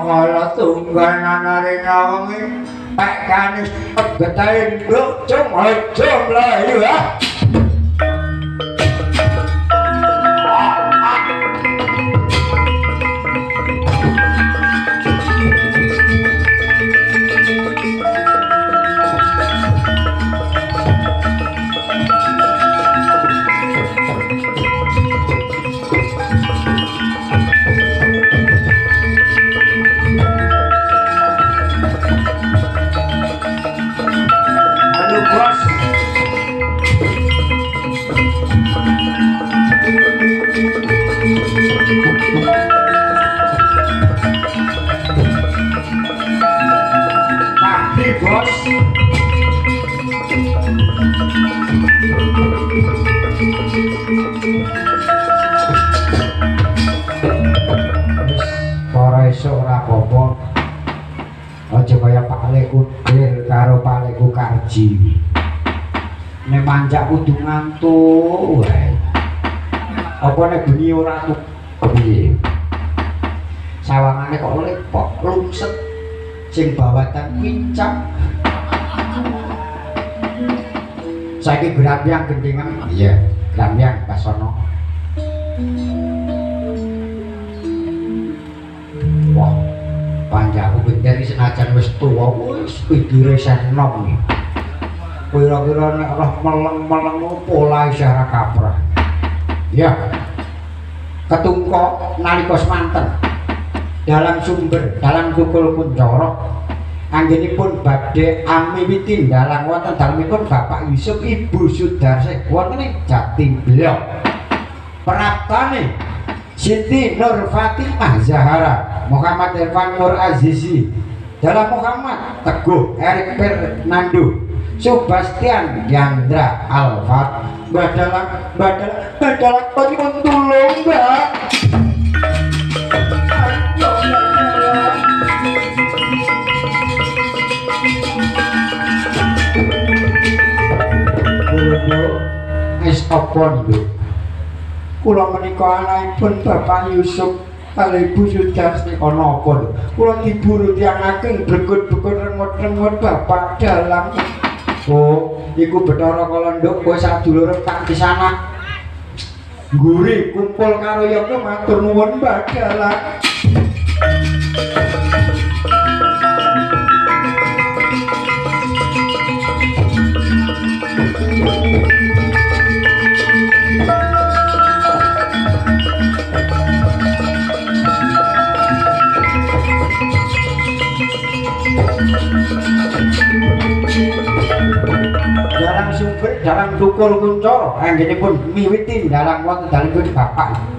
ngono tunggal nanare ngawengi pek kanis getahe nduk cung aja mlayu ha. Bos ora iso ora apa-apa aja kaya Pakleku Dir karo Pakleku Karji nek manjak kudu ngantuk wae apa nek bengi ora piye sawangane kok lepok lumset sing bawatan pincak saiki grambyang gendingan iya grambyang basono wah panjaku genderi senajan wis tuwa wis pikire senom kira-kira nek roh meleng-meleng pola isyara kaprah ya ketungkok nalika semanten dalam sumber dalam Tukul Kunchara anggenipun badhe amiwiti dalang wonten dalemipun Bapak Yusuf Ibu Sudarsih wonten ing Jatimblok praptane Siti Nur Fatimah Zahara Muhammad Irfan Nur Azizi dalam Muhammad Teguh Erik Fernando Sebastian Yandra Alfat badalang pun tulung mbak wis apa lho kula menika anakipun Bapak Yusuf kali Ibu Sudarsih ana apa lho kula diburu tiyang ageng brekut-brekut rengut-rengut bapak dalang oh iku Bathara Kalenduk kowe sadulur tak disana ngguri kumpul karo Yoko matur nuwun Mbak Dalang dalam sumber dalam Tukul Kunchara anggenipun miwiti dalam wonten dalipun Bapak